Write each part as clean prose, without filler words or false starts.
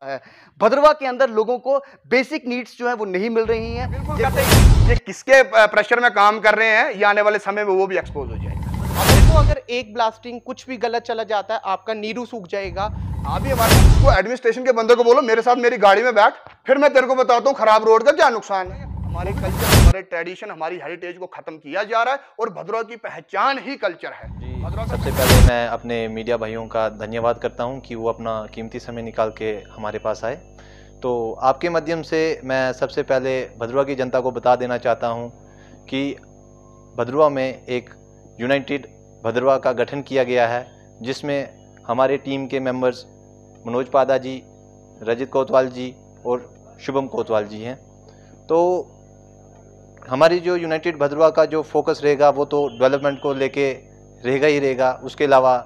है। भद्रवाह के अंदर लोगों को बेसिक नीड्स जो है वो नहीं मिल रही हैं। बिल्कुल कहते हैं ये किसके प्रेशर में काम कर रहे हैं, ये आने वाले समय में वो भी एक्सपोज हो जाएगा। देखो अगर एक ब्लास्टिंग कुछ भी गलत चला जाता है आपका नीरू सूख जाएगा। अभी हमारे एडमिनिस्ट्रेशन के बंदे को बोलो मेरे साथ मेरी गाड़ी में बैठ, फिर मैं तेरे को बताता हूँ खराब रोड का क्या नुकसान है। हमारे कल्चर, हमारे ट्रेडिशन, हमारी हेरिटेज को खत्म किया जा रहा है और भद्रवाह की पहचान ही कल्चर है। सबसे पहले मैं अपने मीडिया भाइयों का धन्यवाद करता हूं कि वो अपना कीमती समय निकाल के हमारे पास आए। तो आपके माध्यम से मैं सबसे पहले भद्रवाह की जनता को बता देना चाहता हूं कि भद्रवाह में एक यूनाइटेड भद्रवाह का गठन किया गया है, जिसमें हमारे टीम के मेंबर्स मनोज पादा जी, रजत कोतवाल जी और शुभम कोतवाल जी हैं। तो हमारी जो यूनाइटेड भद्रवाह का जो फोकस रहेगा वो तो डेवलपमेंट को लेके रहेगा ही रहेगा। उसके अलावा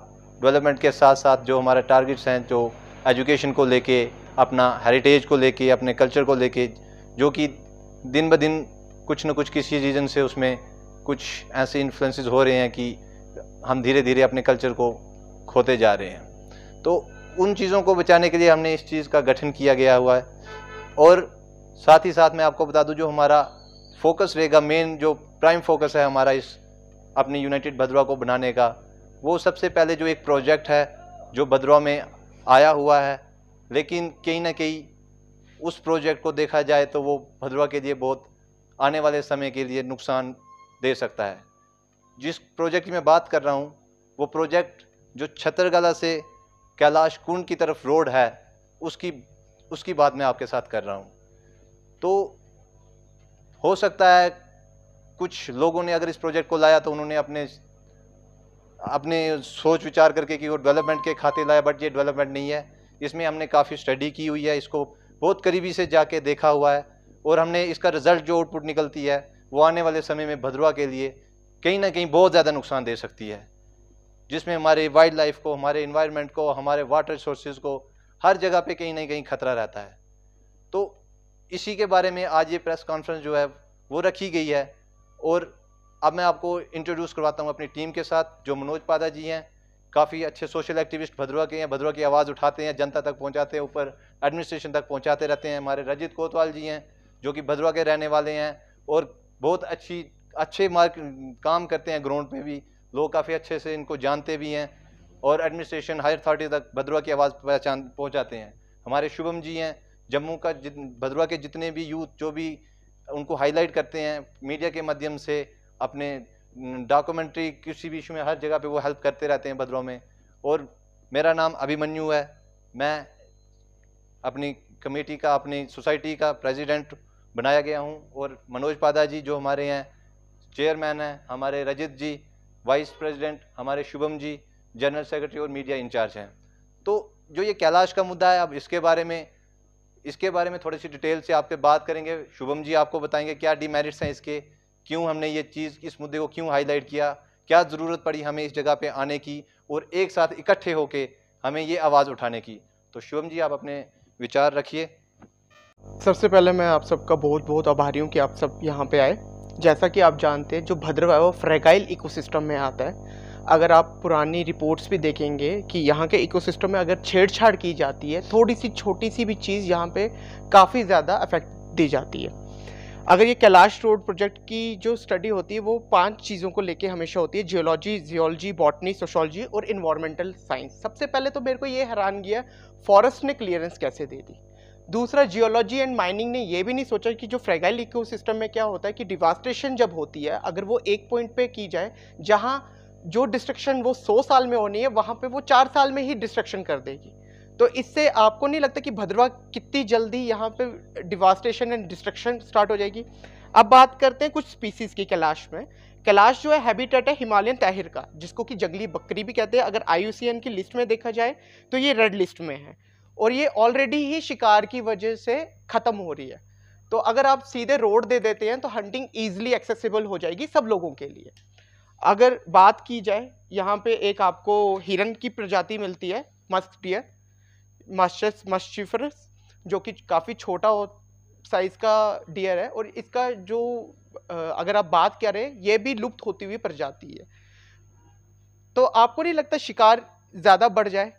डेवलपमेंट के साथ साथ जो हमारे टारगेट्स हैं, जो एजुकेशन को लेके, अपना हेरिटेज को लेके, अपने कल्चर को लेके, जो कि दिन ब दिन कुछ न कुछ किसी रीज़न से उसमें कुछ ऐसे इन्फ्लुएंसेस हो रहे हैं कि हम धीरे धीरे अपने कल्चर को खोते जा रहे हैं। तो उन चीज़ों को बचाने के लिए हमने इस चीज़ का गठन किया गया हुआ है। और साथ ही साथ मैं आपको बता दूं, जो हमारा फोकस रहेगा, मेन जो प्राइम फोकस है हमारा इस अपनी यूनाइटेड भद्रवाह को बनाने का, वो सबसे पहले जो एक प्रोजेक्ट है जो भद्रवाह में आया हुआ है, लेकिन कहीं ना कहीं उस प्रोजेक्ट को देखा जाए तो वो भद्रवाह के लिए बहुत आने वाले समय के लिए नुकसान दे सकता है। जिस प्रोजेक्ट की मैं बात कर रहा हूँ वो प्रोजेक्ट जो छतरगला से कैलाश कुंड की तरफ रोड है, उसकी बात मैं आपके साथ कर रहा हूँ। तो हो सकता है कुछ लोगों ने अगर इस प्रोजेक्ट को लाया तो उन्होंने अपने सोच विचार करके कि वो डेवलपमेंट के खाते लाया, बट ये डेवलपमेंट नहीं है। इसमें हमने काफ़ी स्टडी की हुई है, इसको बहुत करीबी से जाके देखा हुआ है, और हमने इसका रिजल्ट जो आउटपुट निकलती है वो आने वाले समय में भद्रवाह के लिए कहीं ना कहीं बहुत ज़्यादा नुकसान दे सकती है, जिसमें हमारे वाइल्ड लाइफ को, हमारे इन्वायरमेंट को, हमारे वाटर रिसोर्सेज को, हर जगह पे कहीं ना कहीं खतरा रहता है। तो इसी के बारे में आज ये प्रेस कॉन्फ्रेंस जो है वो रखी गई है। और अब मैं आपको इंट्रोड्यूस करवाता हूँ अपनी टीम के साथ, जो मनोज पादा जी हैं, काफ़ी अच्छे सोशल एक्टिविस्ट भद्रवाह के हैं, भद्रवाह की आवाज़ उठाते हैं, जनता तक पहुँचाते हैं, ऊपर एडमिनिस्ट्रेशन तक पहुँचाते रहते हैं। हमारे रजत कोतवाल जी हैं जो कि भद्रवाह के रहने वाले हैं और बहुत अच्छे काम करते हैं, ग्राउंड पे भी लोग काफ़ी अच्छे से इनको जानते भी हैं, और एडमिनिस्ट्रेशन हायर अथॉरिटी तक भद्रवाह की आवाज़ पहुँचाते हैं। हमारे शुभम जी हैं, जम्मू का भद्रवाह के जितने भी यूथ जो भी उनको हाईलाइट करते हैं मीडिया के माध्यम से, अपने डॉक्यूमेंट्री किसी भी इशू में हर जगह पे वो हेल्प करते रहते हैं भद्रवाह में। और मेरा नाम अभिमन्यु है, मैं अपनी कमेटी का, अपनी सोसाइटी का प्रेसिडेंट बनाया गया हूं। और मनोज पादा जी जो हमारे हैं चेयरमैन हैं, हमारे रजत जी वाइस प्रेसिडेंट, हमारे शुभम जी जनरल सेक्रेटरी और मीडिया इंचार्ज हैं। तो जो ये कैलाश का मुद्दा है, अब इसके बारे में थोड़ी सी डिटेल से आपसे बात करेंगे। शुभम जी आपको बताएंगे क्या डिमेरिट्स हैं इसके, क्यों हमने ये चीज़, इस मुद्दे को क्यों हाईलाइट किया, क्या ज़रूरत पड़ी हमें इस जगह पे आने की और एक साथ इकट्ठे होके हमें ये आवाज़ उठाने की। तो शुभम जी आप अपने विचार रखिए। सबसे पहले मैं आप सबका बहुत बहुत आभारी हूँ कि आप सब यहाँ पे आए। जैसा कि आप जानते हैं जो भद्रवाह है वो फ्रेगाइल इकोसिस्टम में आता है। अगर आप पुरानी रिपोर्ट्स भी देखेंगे कि यहाँ के इकोसिस्टम में अगर छेड़छाड़ की जाती है, थोड़ी सी छोटी सी भी चीज़ यहाँ पे काफ़ी ज़्यादा इफेक्ट दी जाती है। अगर ये कैलाश रोड प्रोजेक्ट की जो स्टडी होती है वो 5 चीज़ों को लेके हमेशा होती है: जियोलॉजी, जियोलॉजी, बॉटनी, सोशोलॉजी और इन्वायरमेंटल साइंस। सबसे पहले तो मेरे को ये हैरान किया फॉरेस्ट ने क्लियरेंस कैसे दे दी। दूसरा, जियोलॉजी एंड माइनिंग ने ये भी नहीं सोचा कि जो फ्रेगाइल इकोसिस्टम में क्या होता है कि डिवास्टेशन जब होती है, अगर वो एक पॉइंट पे की जाए जहाँ जो डिस्ट्रक्शन वो 100 साल में होनी है, वहाँ पे वो 4 साल में ही डिस्ट्रक्शन कर देगी। तो इससे आपको नहीं लगता कि भद्रवाह कितनी जल्दी यहाँ पे डिवास्टेशन एंड डिस्ट्रक्शन स्टार्ट हो जाएगी। अब बात करते हैं कुछ स्पीसीज की। कैलाश में, कैलाश जो है हैबिटेट है हिमालयन ताहिर का, जिसको कि जंगली बकरी भी कहते हैं। अगर IUCN की लिस्ट में देखा जाए तो ये रेड लिस्ट में है और ये ऑलरेडी ही शिकार की वजह से ख़त्म हो रही है। तो अगर आप सीधे रोड दे देते हैं तो हंटिंग ईजिली एक्सेसिबल हो जाएगी सब लोगों के लिए। अगर बात की जाए, यहाँ पे एक आपको हिरन की प्रजाति मिलती है, मस्क डियर, मस्चिफरस, जो कि काफ़ी छोटा साइज का डियर है। और इसका जो अगर आप बात करें, ये भी लुप्त होती हुई प्रजाति है। तो आपको नहीं लगता शिकार ज़्यादा बढ़ जाए?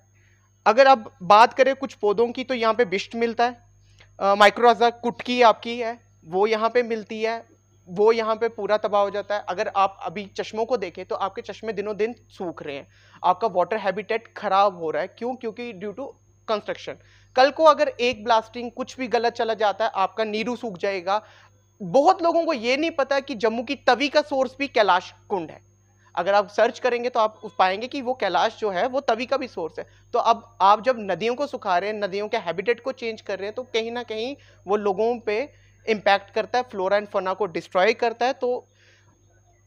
अगर अब बात करें कुछ पौधों की, तो यहाँ पे बिष्ट मिलता है, माइक्रोराजा कुटकी आपकी है वो यहाँ पे मिलती है, वो यहाँ पे पूरा तबाह हो जाता है। अगर आप अभी चश्मों को देखें तो आपके चश्मे दिनों दिन सूख रहे हैं, आपका वाटर हैबिटेट खराब हो रहा है। क्यों? क्योंकि ड्यू टू कंस्ट्रक्शन। कल को अगर एक ब्लास्टिंग कुछ भी गलत चला जाता है, आपका नीरू सूख जाएगा। बहुत लोगों को ये नहीं पता कि जम्मू की तवी का सोर्स भी कैलाश कुंड है। अगर आप सर्च करेंगे तो आप पाएंगे कि वो कैलाश जो है वो तवी का भी सोर्स है। तो अब आप जब नदियों को सुखा रहे हैं, नदियों के हैबिटेट को चेंज कर रहे हैं, तो कहीं ना कहीं वो लोगों पे इम्पैक्ट करता है, फ्लोरा एंड फौना को डिस्ट्रॉय करता है। तो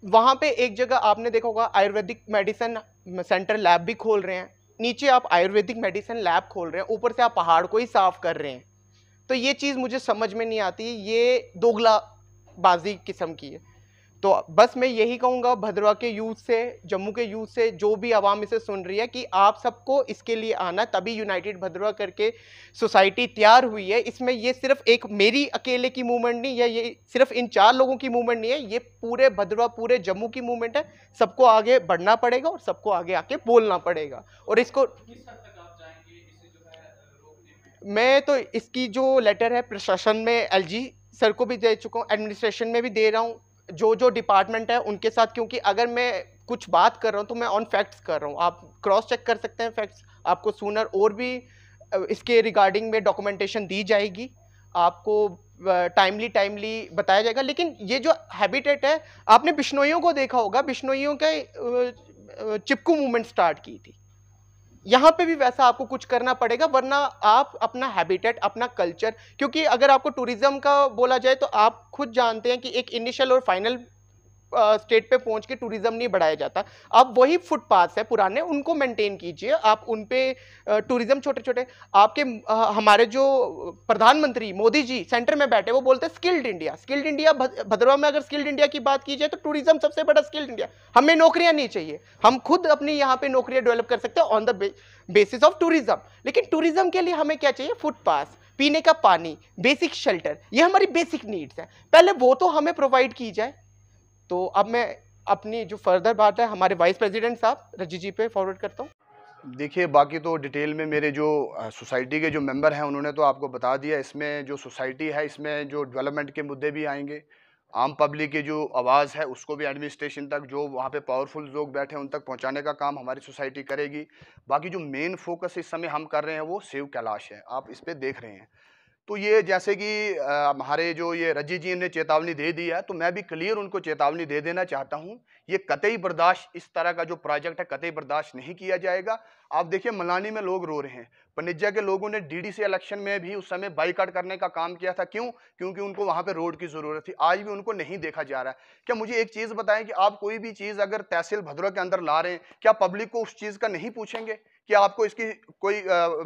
वहाँ पे एक जगह आपने देखा होगा आयुर्वेदिक मेडिसिन सेंटर लैब भी खोल रहे हैं। नीचे आप आयुर्वेदिक मेडिसिन लैब खोल रहे हैं, ऊपर से आप पहाड़ को ही साफ कर रहे हैं। तो ये चीज़ मुझे समझ में नहीं आती, ये दोगलाबाजी किस्म की है। तो बस मैं यही कहूँगा भद्रवा के यूथ से, जम्मू के यूथ से, जो भी आवाम इसे सुन रही है, कि आप सबको इसके लिए आना, तभी यूनाइटेड भद्रवा करके सोसाइटी तैयार हुई है। इसमें ये सिर्फ एक मेरी अकेले की मूवमेंट नहीं है, ये सिर्फ इन 4 लोगों की मूवमेंट नहीं है, ये पूरे भद्रवा, पूरे जम्मू की मूवमेंट है। सबको आगे बढ़ना पड़ेगा और सबको आगे आके बोलना पड़ेगा। और इसको मैं तो इसकी जो लेटर है प्रशासन में एलजी सर को भी दे चुका हूँ, एडमिनिस्ट्रेशन में भी दे रहा हूँ, जो डिपार्टमेंट है उनके साथ। क्योंकि अगर मैं कुछ बात कर रहा हूँ तो मैं ऑन फैक्ट्स कर रहा हूँ, आप क्रॉस चेक कर सकते हैं फैक्ट्स। आपको सूनर और भी इसके रिगार्डिंग में डॉक्यूमेंटेशन दी जाएगी, आपको टाइमली बताया जाएगा। लेकिन ये जो हैबिटेट है, आपने बिश्नोइयों को देखा होगा, बिश्नोइयों के चिपकू मूवमेंट स्टार्ट की थी। यहाँ पे भी वैसा आपको कुछ करना पड़ेगा, वरना आप अपना हैबिटेट, अपना कल्चर, क्योंकि अगर आपको टूरिज्म का बोला जाए तो आप खुद जानते हैं कि एक इनिशियल और फाइनल स्टेट पे पहुंच के टूरिज्म नहीं बढ़ाया जाता। आप वही फुटपाथ है पुराने, उनको मेंटेन कीजिए, आप उन पे टूरिज्म छोटे छोटे। आपके हमारे जो प्रधानमंत्री मोदी जी सेंटर में बैठे, वो बोलते हैं स्किल्ड इंडिया, स्किल्ड इंडिया। भद्रवा में अगर स्किल्ड इंडिया की बात की जाए तो टूरिज्म सबसे बड़ा स्किल्ड इंडिया। हमें नौकरियां नहीं चाहिए, हम खुद अपनी यहाँ पे नौकरियां डेवलप कर सकते हैं on the basis of tourism. लेकिन टूरिज्म के लिए हमें क्या चाहिए? फुटपाथ, पीने का पानी, बेसिक शेल्टर, ये हमारी बेसिक नीड्स हैं। पहले वो तो हमें प्रोवाइड की जाए। तो अब मैं अपनी जो फर्दर बात है हमारे वाइस प्रेसिडेंट साहब रजी जी पे फॉरवर्ड करता हूँ। देखिए, बाकी तो डिटेल में मेरे जो सोसाइटी के जो मेंबर हैं उन्होंने तो आपको बता दिया। इसमें जो सोसाइटी है, इसमें जो डेवलपमेंट के मुद्दे भी आएंगे, आम पब्लिक की जो आवाज़ है उसको भी एडमिनिस्ट्रेशन तक, जो वहाँ पे पावरफुल लोग बैठे हैं उन तक पहुँचाने का काम हमारी सोसाइटी करेगी। बाकी जो मेन फोकस इस समय हम कर रहे हैं वो सेव कैलाश है, आप इस पर देख रहे हैं। तो ये जैसे कि हमारे जो ये रजी जी ने चेतावनी दे दी है, तो मैं भी क्लियर उनको चेतावनी दे देना चाहता हूँ, ये कतई बर्दाश्त, इस तरह का जो प्रोजेक्ट है कतई बर्दाश्त नहीं किया जाएगा। आप देखिए मलानी में लोग रो रहे हैं, पनिज्जा के लोगों ने डीडीसी इलेक्शन में भी उस समय बाइकाट करने का काम किया था। क्यों? क्योंकि उनको वहां पे रोड की जरूरत थी। आज भी उनको नहीं देखा जा रहा है। क्या मुझे एक चीज बताएं कि आप कोई भी चीज अगर तहसील भद्रवा के अंदर ला रहे हैं, क्या पब्लिक को उस चीज का नहीं पूछेंगे कि आपको इसकी कोई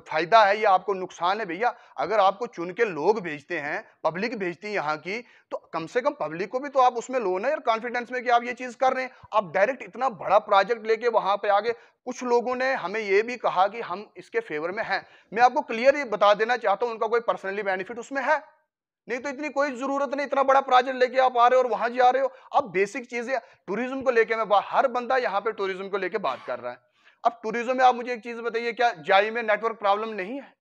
फायदा है या आपको नुकसान है? भैया, अगर आपको चुन के लोग भेजते हैं, पब्लिक भेजती है यहाँ की, तो कम से कम पब्लिक को भी तो आप उसमें लो ना यार, कॉन्फिडेंस में कि आप ये चीज कर रहे हैं। आप डायरेक्ट इतना बड़ा प्रोजेक्ट लेके वहां पे आगे, कुछ लोगों ने हमें ये भी कहा कि हम इसके फेवर में हैं। मैं आपको क्लियर ये बता देना चाहता हूं, उनका कोई पर्सनली बेनिफिट उसमें है नहीं, तो इतनी कोई जरूरत नहीं। इतना बड़ा प्रोजेक्ट लेके आप आ रहे हो और वहां जा रहे हो। अब बेसिक चीजें टूरिज्म को लेके, मैं हर बंदा यहाँ पे टूरिज्म को लेके बात कर रहा है। अब टूरिज्म में आप मुझे एक चीज बताइए, क्या जाई में नेटवर्क प्रॉब्लम नहीं है?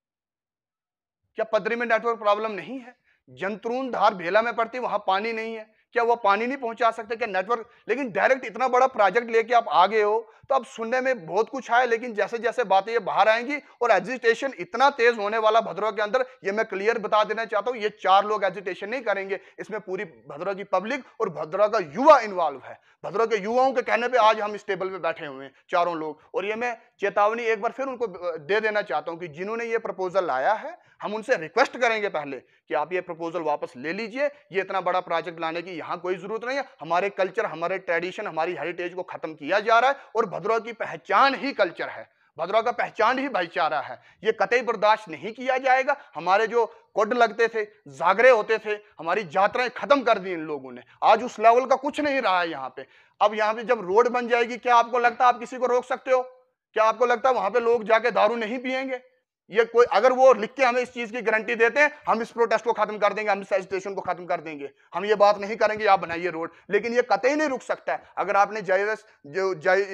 क्या पदरी में नेटवर्क प्रॉब्लम नहीं है? जंतरून धार भेला में पड़ती, वहां पानी नहीं है, क्या वो पानी नहीं पहुंचा सकते? क्या नेटवर्क? लेकिन डायरेक्ट इतना बड़ा प्रोजेक्ट लेके आप आ गए हो, तो अब सुनने में बहुत कुछ है, लेकिन जैसे जैसे बातें ये बाहर आएंगी, और एजिटेशन इतना तेज होने वाला भद्रवा के अंदर, ये मैं क्लियर बता देना चाहता हूं, ये 4 लोग एजिटेशन नहीं करेंगे, इसमें पूरी भद्रवा की पब्लिक और भद्रवा का युवा इन्वॉल्व है। भद्रवा के युवाओं के कहने पे आज हम इस टेबल पे बैठे हुए हैं चारों लोग। और ये मैं चेतावनी एक बार फिर उनको दे देना चाहता हूं कि जिन्होंने ये प्रपोजल लाया है, हम उनसे रिक्वेस्ट करेंगे पहले कि आप ये प्रपोजल वापस ले लीजिए। ये इतना बड़ा प्रोजेक्ट लाने की यहाँ कोई जरूरत नहीं है। हमारे कल्चर, हमारे ट्रेडिशन, हमारी हेरिटेज को खत्म किया जा रहा है, और भद्रवा की पहचान ही कल्चर है, भद्रवा का पहचान ही भाईचारा है। ये कतई बर्दाश्त नहीं किया जाएगा। हमारे जो कोड लगते थे, जागरे होते थे, हमारी यात्राएं खत्म कर दी इन लोगों ने। आज उस लेवल का कुछ नहीं रहा है यहाँ पे। अब यहाँ पे जब रोड बन जाएगी, क्या आपको लगता है आप किसी को रोक सकते हो? क्या आपको लगता है वहां पे लोग जाके दारू नहीं पिएंगे? ये कोई अगर वो लिख के हमें इस चीज की गारंटी देते हैं, हम इस प्रोटेस्ट को खत्म कर देंगे, हम इस एजिटेशन को खत्म कर देंगे, हम ये बात नहीं करेंगे आप बनाइए रोड, लेकिन ये कतई नहीं रुक सकता है। अगर आपने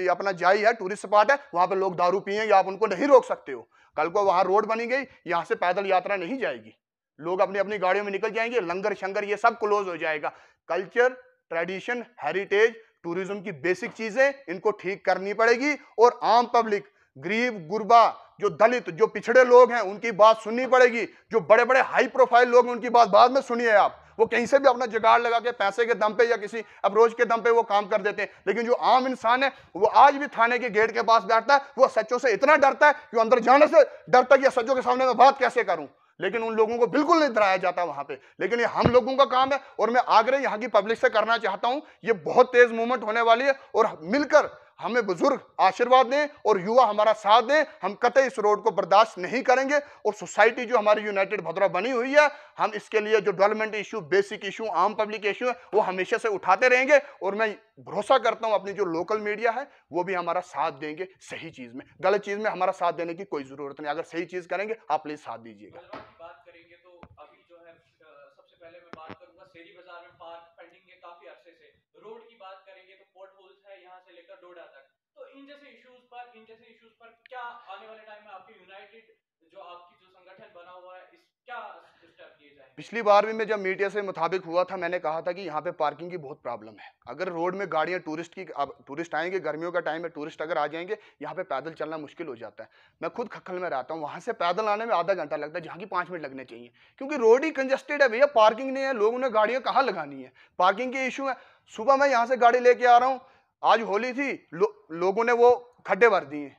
अपना जाई है, टूरिस्ट स्पॉट है, वहां पर लोग दारू पिएंगे, आप उनको नहीं रोक सकते हो। कल को वहां रोड बनी गई, यहां से पैदल यात्रा नहीं जाएगी, लोग अपनी अपनी गाड़ियों में निकल जाएंगे, लंगर शंगर ये सब क्लोज हो जाएगा। कल्चर, ट्रेडिशन, हेरिटेज, टूरिज्म की बेसिक चीजें इनको ठीक करनी पड़ेगी, और आम पब्लिक, गरीब गुरबा, जो दलित, जो पिछड़े लोग हैं, उनकी बात सुननी पड़ेगी। जो बड़े बड़े हाई प्रोफाइल लोग हैं, उनकी बात बाद में सुनिए आप, वो कहीं से भी अपना जुगाड़ लगा के पैसे के दम पे या किसी अप्रोच के दम पे वो काम कर देते हैं। लेकिन जो आम इंसान है, वो आज भी थाने के गेट के पास बैठता है, वो सच्चों से इतना डरता है कि अंदर जाने से डरता है कि सच्चों के सामने मैं बात कैसे करूं। लेकिन उन लोगों को बिल्कुल नहीं डराया जाता वहां पे। लेकिन ये हम लोगों का काम है, और मैं आग्रह यहाँ की पब्लिक से करना चाहता हूं, ये बहुत तेज मूवमेंट होने वाली है, और मिलकर हमें बुजुर्ग आशीर्वाद दें और युवा हमारा साथ दें। हम कतई इस रोड को बर्दाश्त नहीं करेंगे, और सोसाइटी जो हमारी यूनाइटेड भद्रवा बनी हुई है, हम इसके लिए जो डेवलपमेंट इशू, बेसिक इशू, आम पब्लिक इशू है, वो हमेशा से उठाते रहेंगे। और मैं भरोसा करता हूं अपनी जो लोकल मीडिया है वो भी हमारा साथ देंगे सही चीज में। गलत चीज में हमारा साथ देने की कोई जरूरत नहीं, अगर सही चीज करेंगे आप प्लीज साथ दीजिएगा। बात करेंगे तो अभी जो है सबसे पहले मैं बात करूंगा शेरी बाजार में पार्क पेंडिंग है काफी अरसे से। रोड की बात करेंगे तो पोर्ट होल्स है यहाँ से लेकर डोडा तक। तो इन जैसे इश्यूज पर क्या आने वाले टाइम में आपकी यूनाइटेड जो आपकी जो संगठन बना हुआ है, इस क्या स्टेप किए जाएंगे? पिछली बार भी मैं जब मीडिया से मुताबिक हुआ था, मैंने कहा था कि यहाँ पे पार्किंग की बहुत प्रॉब्लम है। अगर रोड में गाड़ियाँ टूरिस्ट आएंगे, गर्मियों का टाइम है, टूरिस्ट अगर आ जाएंगे, यहाँ पे पैदल चलना मुश्किल हो जाता है। मैं खुद खक्खल में रहता हूँ, वहाँ से पैदल आने में आधा घंटा लगता है, जहाँ की 5 मिनट लगने चाहिए, क्योंकि रोड ही कंजेस्टेड है भैया, पार्किंग नहीं है, लोगों ने गाड़ियाँ कहाँ लगानी है, पार्किंग के इशू है। सुबह मैं यहाँ से गाड़ी लेके आ रहा हूँ, आज होली थी, लोगों ने वो खड्डे भर दिए,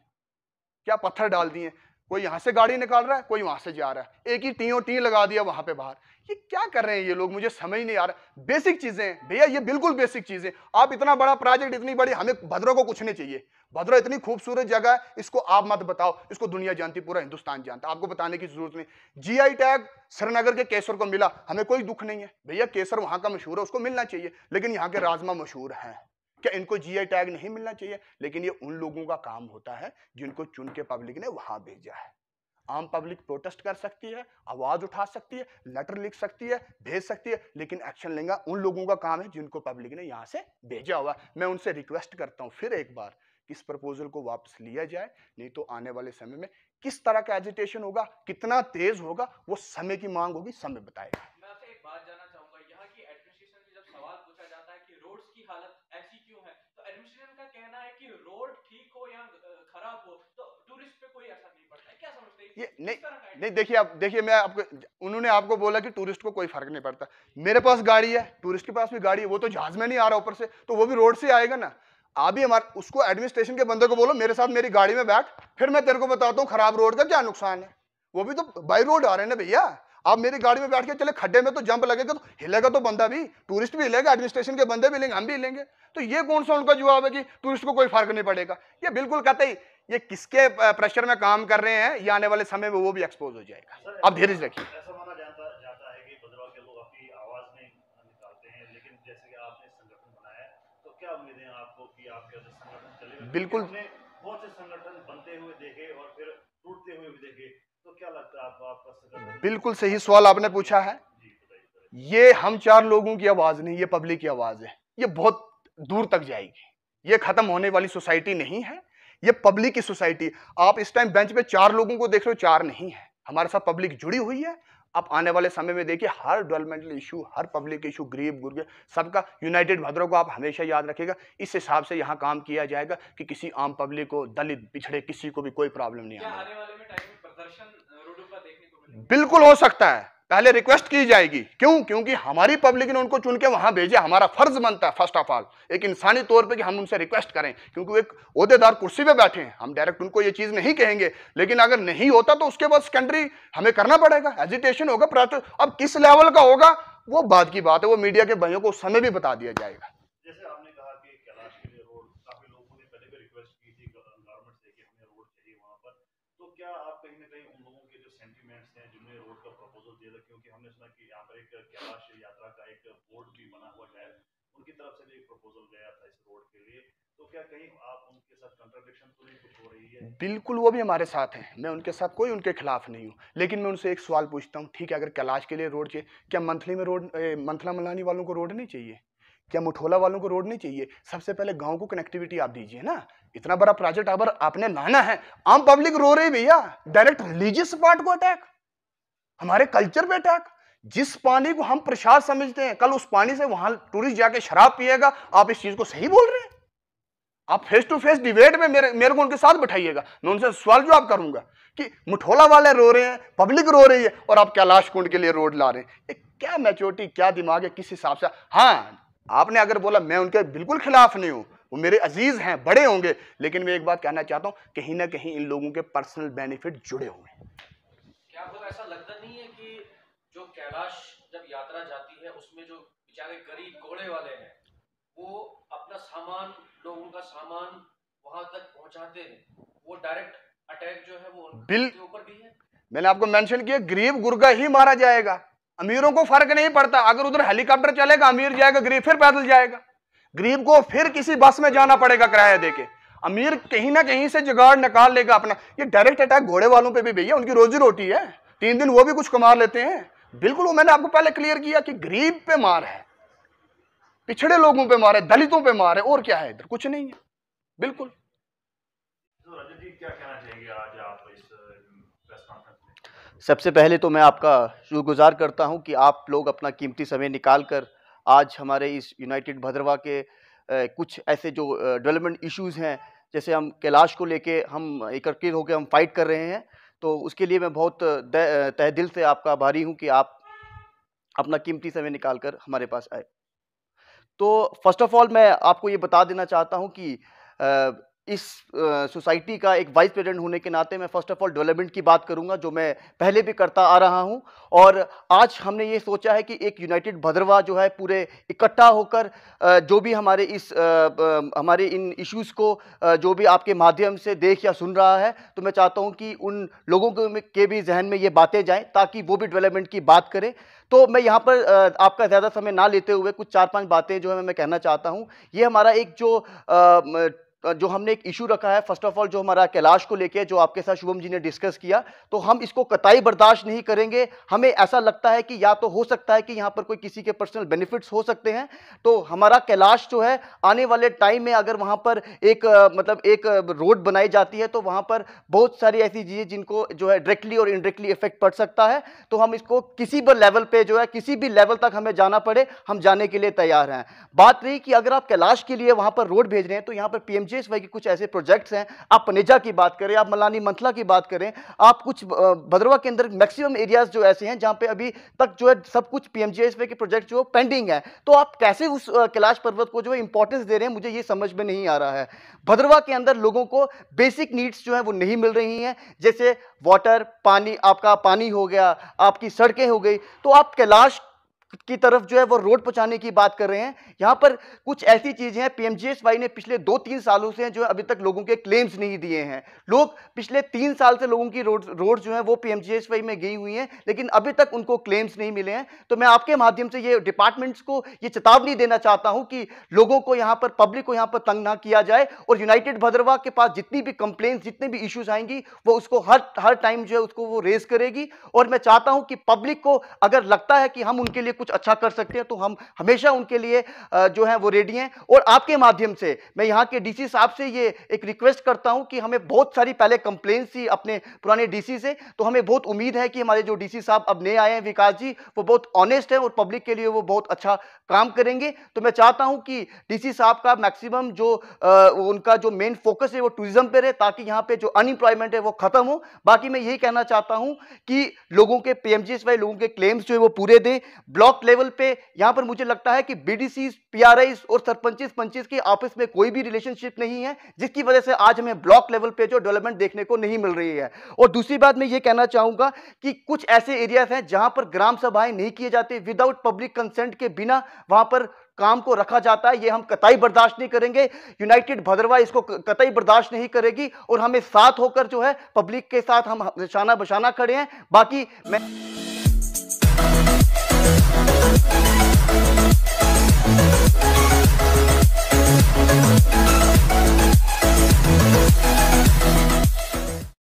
क्या पत्थर डाल दिए, कोई यहाँ से गाड़ी निकाल रहा है, कोई वहां से जा रहा है, एक ही टी लगा दिया वहां पे बाहर। ये क्या कर रहे हैं ये लोग, मुझे समझ नहीं आ रहा। बेसिक चीजें भैया, ये बिल्कुल बेसिक चीजें। आप इतना बड़ा प्रोजेक्ट, इतनी बड़ी, हमें भद्रवा को कुछ नहीं चाहिए। भद्रवा इतनी खूबसूरत जगह है, इसको आप मत बताओ, इसको दुनिया जानती, पूरा हिंदुस्तान जानता, आपको बताने की जरूरत नहीं। जीआई टैग श्रीनगर के केसर को मिला, हमें कोई दुख नहीं है भैया, केसर वहां का मशहूर है, उसको मिलना चाहिए। लेकिन यहाँ के राजमा मशहूर हैं, क्या इनको जीआई टैग नहीं मिलना चाहिए? लेकिन ये उन लोगों का काम होता है जिनको चुन के पब्लिक ने वहां भेजा है। आम पब्लिक प्रोटेस्ट कर सकती है, आवाज उठा सकती है, लेटर लिख सकती है, भेज सकती है, लेकिन एक्शन लेगा उन लोगों का काम है जिनको पब्लिक ने यहां से भेजा हुआ। मैं उनसे रिक्वेस्ट करता हूं फिर एक बार कि इस प्रपोजल को वापस लिया जाए, नहीं तो आने वाले समय में किस तरह का एजिटेशन होगा, कितना तेज होगा, वो समय की मांग होगी, समय बताएगा। मैं आपसे एक बात जानना चाहूंगा, यहाँ की एडमिनिस्ट्रेशन से जब सवाल पूछा जाता है कि रोड्स की हालत ऐसी क्यों है, तो एडमिनिस्ट्रेशन का कहना है कि रोड ठीक हो या खराब हो तो टूरिस्ट पे कोई असर नहीं पड़ता है। क्या समझते हैं ये नहीं देखिए मैं आपको, उन्होंने आपको बोला कि टूरिस्ट को कोई फर्क नहीं पड़ता। मेरे पास गाड़ी है, टूरिस्ट के पास भी गाड़ी है, वो तो जहाज में नहीं आ रहा ऊपर से, तो वो भी रोड से आएगा ना। अभी हमारे उसको एडमिनिस्ट्रेशन के बंदे को बोलो मेरे साथ मेरी गाड़ी में बैठ, फिर मैं तेरे को बताता हूँ खराब रोड का क्या नुकसान है। वो भी तो बाई रोड आ रहे हैं ना भैया, आप मेरी गाड़ी में बैठ के चले, खड्डे में तो जंप लगेगा, तो हिलेगा तो बंदा भी, टूरिस्ट भी हिलेगा, एडमिनिस्ट्रेशन के बंदे भी हिलेंगे, हम भी हिलेंगे। तो ये कौन सा उनका जवाब है कि टूरिस्ट को कोई फर्क नहीं पड़ेगा? ये बिल्कुल कहते ही, ये किसके प्रेशर में काम कर रहे हैं, ये आने वाले समय में वो भी एक्सपोज हो जाएगा। आप धीरे से रखिए। ऐसा माना जाता है कि भद्रवा के लोग अपनी आवाज नहीं निकालते हैं, लेकिन जैसे कि आपने संगठन बनाया है, तो क्या उम्मीदें आपको कि आपके संगठन चलेगा? बिल्कुल, बहुत से संगठन बनते हुए देखे और फिर टूटते हुए भी देखे, तो क्या लगता है आपका संगठन? बिल्कुल सही सवाल आपने पूछा है। ये हम 4 लोगों की आवाज नहीं, ये पब्लिक की आवाज है, ये बहुत दूर तक जाएगी, ये खत्म होने वाली सोसाइटी नहीं है, ये पब्लिक की सोसाइटी। आप इस टाइम बेंच पे 4 लोगों को देख रहे हो, 4 नहीं है, हमारे साथ पब्लिक जुड़ी हुई है। अब आने वाले समय में देखिए हर डेवलपमेंटल इशू, हर पब्लिक इशू, गरीब गुरबे सबका यूनाइटेड भद्रवा को आप हमेशा याद रखिएगा। इस हिसाब से यहाँ काम किया जाएगा कि किसी आम पब्लिक को, दलित, पिछड़े, किसी को भी कोई प्रॉब्लम नहीं आने आने वाले में टाइम में प्रदर्शन रोडों पर देखने को मिलेगा? बिल्कुल हो सकता है, पहले रिक्वेस्ट की जाएगी। क्यों? क्योंकि हमारी पब्लिक ने उनको चुन के वहां भेजा, हमारा फर्ज बनता है फर्स्ट ऑफ ऑल एक इंसानी तौर पे कि हम उनसे रिक्वेस्ट करें, क्योंकि वो एक ओहदेदार कुर्सी पे बैठे हैं। हम डायरेक्ट उनको ये चीज नहीं कहेंगे, लेकिन अगर नहीं होता तो उसके बाद सेकेंडरी हमें करना पड़ेगा, एजिटेशन होगा, प्रोटेस्ट। अब किस लेवल का होगा वो बात की बात है, वो मीडिया के भाइयों को उस समय भी बता दिया जाएगा। जैसे आपने कहा कि कैलाश के लिए रोड, काफी लोगों ने पहले भी रिक्वेस्ट की थी गवर्नमेंट से कि हमें रोड चाहिए वहां पर, तो क्या आप कहीं ना कहीं उन लोगों के जो सेंटीमेंट्स हैं जिन्होंने रोड का प्रपोजल दिया था, क्योंकि हमने सुना कि यहाँ पर एक कैलाश यात्रा का एक बोर्ड भी बना हुआ है, उनकी तरफ से भी एक प्रपोजल गया था इस रोड के लिए, तो क्या कहीं आप उनके साथ कंट्राडिक्शन तो नहीं कुछ हो रही है? बिल्कुल, वो भी हमारे साथ हैं। मैं उनके साथ कोई उनके खिलाफ नहीं हूँ। लेकिन मैं उनसे एक सवाल पूछता हूँ, ठीक है, अगर कैलाश के लिए रोड चाहिए, क्या मंथली में मंथला मलानी वालों को रोड नहीं चाहिए? क्या मुठोला वालों को रोड नहीं चाहिए? सबसे पहले गांव को कनेक्टिविटी आप दीजिए ना। इतना बड़ा प्रोजेक्ट अगर आपने लाना है, आम पब्लिक रो रही भैया, डायरेक्ट रिलीजियस पार्ट को अटैक, हमारे कल्चर पे अटैक। जिस पानी को हम प्रसाद समझते हैं, कल उस पानी से वहां टूरिस्ट जाके शराब पिएगा। आप इस चीज को सही बोल रहे हैं? आप फेस टू फेस डिबेट में मेरे को उनके साथ बैठाइएगा, मैं उनसे सवाल जवाब करूंगा कि मुठोला वाले रो रहे हैं, पब्लिक रो रही है, और आप कैलाश कुंड के लिए रोड ला रहे हैं। ये क्या मैच्योरिटी, क्या दिमाग है, किस हिसाब से? हाँ, आपने अगर बोला, मैं उनके बिल्कुल खिलाफ नहीं हूं, वो मेरे अजीज हैं, बड़े होंगे, लेकिन मैं एक बात कहना चाहता हूं, कहीं ना कहीं इन लोगों के पर्सनल बेनिफिट जुड़े हुए हैं। क्या आपको ऐसा लगता नहीं है कि जो कैलाश जब यात्रा जाती है उसमें जो बेचारे गरीब घोड़े वाले हैं वो अपना सामान, लोगों का सामान वहां तक पहुंचाते हैं, वो डायरेक्ट अटैक जो है वो उनके ऊपर भी है? मैंने आपको मेंशन किया, गरीब गुर्गा ही मारा जाएगा, अमीरों को फर्क नहीं पड़ता। अगर उधर हेलीकॉप्टर चलेगा, अमीर जाएगा, गरीब फिर पैदल जाएगा। गरीब को फिर किसी बस में जाना पड़ेगा किराया देके, अमीर कहीं ना कहीं से जुगाड़ निकाल लेगा अपना। ये डायरेक्ट अटैक घोड़े वालों पे भी भैया, उनकी रोजी रोटी है, 3 दिन वो भी कुछ कमा लेते हैं। बिल्कुल, वो मैंने आपको पहले क्लियर किया कि गरीब पे मार है, पिछड़े लोगों पे मार है, दलितों पे मार है, और क्या है, इधर कुछ नहीं है। बिल्कुल। तो रजत जी क्या कहना चाहेंगे आज आप इस प्रेस कॉन्फ्रेंस में? सबसे पहले तो मैं आपका शुक्रगुजार करता हूं कि आप लोग अपना कीमती समय निकालकर आज हमारे इस यूनाइटेड भद्रवाह के कुछ ऐसे जो डेवलपमेंट इश्यूज़ हैं, जैसे हम कैलाश को लेके हम एकत्रित होकर हम फाइट कर रहे हैं, तो उसके लिए मैं बहुत तहे दिल से आपका आभारी हूं कि आप अपना कीमती समय निकाल कर हमारे पास आए। तो फर्स्ट ऑफ ऑल मैं आपको ये बता देना चाहता हूं कि इस सोसाइटी का एक वाइस प्रेसिडेंट होने के नाते मैं फर्स्ट ऑफ ऑल डेवलपमेंट की बात करूंगा, जो मैं पहले भी करता आ रहा हूं। और आज हमने ये सोचा है कि एक यूनाइटेड भद्रवाह जो है पूरे इकट्ठा होकर जो भी हमारे हमारे इन इश्यूज़ को जो भी आपके माध्यम से देख या सुन रहा है, तो मैं चाहता हूं कि उन लोगों के भी जहन में ये बातें जाएं ताकि वो भी डेवलपमेंट की बात करें। तो मैं यहाँ पर आपका ज़्यादा समय ना लेते हुए कुछ 4-5 बातें जो है मैं कहना चाहता हूँ। ये हमारा एक जो हमने एक इशू रखा है, फर्स्ट ऑफ ऑल जो हमारा कैलाश को लेके, जो आपके साथ शुभम जी ने डिस्कस किया, तो हम इसको कतई बर्दाश्त नहीं करेंगे। हमें ऐसा लगता है कि या तो हो सकता है कि यहाँ पर कोई किसी के पर्सनल बेनिफिट्स हो सकते हैं, तो हमारा कैलाश जो है आने वाले टाइम में अगर वहाँ पर एक एक रोड बनाई जाती है, तो वहाँ पर बहुत सारी ऐसी चीज़ें जिनको जो है डायरेक्टली और इनडायरेक्टली इफेक्ट पड़ सकता है। तो हम इसको किसी भी लेवल पे जो है, किसी भी लेवल तक हमें जाना पड़े, हम जाने के लिए तैयार हैं। बात रही कि अगर आप कैलाश के लिए वहाँ पर रोड भेज रहे हैं, तो यहाँ पर PMGSY के कुछ ऐसे प्रोजेक्ट्स हैं, आप पनेजा की बात करें, आप मलानी मंथला की बात करें, आप कुछ भद्रवाह के अंदर मैक्सिमम एरियाज जो ऐसे हैं जहाँ पे अभी तक जो है सब कुछ PMGSY के प्रोजेक्ट जो पेंडिंग है, तो आप कैसे उस कैलाश पर्वत को जो है इंपॉर्टेंस दे रहे हैं, मुझे ये समझ में नहीं आ रहा है। भद्रवाह के अंदर लोगों को बेसिक नीड्स जो है वो नहीं मिल रही हैं, जैसे वाटर, पानी, आपका पानी हो गया, आपकी सड़कें हो गई, तो आप कैलाश की तरफ जो है वो रोड पहुंचाने की बात कर रहे हैं। यहां पर कुछ ऐसी चीजें हैं, PMGSY ने पिछले 2-3 सालों से जो है अभी तक लोगों के क्लेम्स नहीं दिए हैं। लोग पिछले 3 साल से लोगों की रोड जो है वो PMGSY में गई हुई हैं, लेकिन अभी तक उनको क्लेम्स नहीं मिले हैं। तो मैं आपके माध्यम से ये डिपार्टमेंट्स को ये चेतावनी देना चाहता हूं कि लोगों को यहाँ पर, पब्लिक को यहाँ पर तंग ना किया जाए, और यूनाइटेड भद्रवाह के पास जितनी भी कंप्लेंट्स, जितने भी इश्यूज आएंगी, वो उसको हर टाइम जो है उसको वो रेज करेगी। और मैं चाहता हूं कि पब्लिक को अगर लगता है कि हम उनके लिए कुछ अच्छा कर सकते हैं, तो हम हमेशा उनके लिए जो है वो रेडी हैं। और आपके माध्यम से मैं यहाँ के DC साहब से ये एक रिक्वेस्ट करता हूं कि हमें बहुत सारी पहले कंप्लेंट्स थी अपने पुराने DC से, तो हमें बहुत उम्मीद है कि हमारे जो DC साहब अब नए आए हैं, विकास जी, वो बहुत ऑनेस्ट है और पब्लिक के लिए वो बहुत अच्छा काम करेंगे। तो मैं चाहता हूं कि DC साहब का मैक्सिमम जो उनका जो मेन फोकस है वो टूरिज्म पे रहे, ताकि यहाँ पे जो अनएम्प्लॉयमेंट है वो खत्म हो। बाकी मैं यही कहना चाहता हूं कि लोगों के PMGSY लोगों के क्लेम्स जो है वो पूरे दें। ब्लॉक लेवल पे यहां पर मुझे लगता है कि BDCs, PRIs और सरपंचेस पंचेस के आपस में कोई भी रिलेशनशिप नहीं है, जिसकी वजह से आज हमें ब्लॉक लेवल पे जो डेवलपमेंट देखने को नहीं मिल रही है। और दूसरी बात मैं ये कहना चाहूंगा कि कुछ ऐसे एरियाज हैं जहां पर ग्राम सभाएं नहीं किए जाते, विदाउट पब्लिक कंसेंट के बिना वहां पर काम को रखा जाता है। ये हम कतई बर्दाश्त नहीं करेंगे। यूनाइटेड भद्रवाह इसको कतई बर्दाश्त नहीं करेगी, और हमें साथ होकर जो है पब्लिक के साथ हम शाना बशाना खड़े हैं। बाकी मैं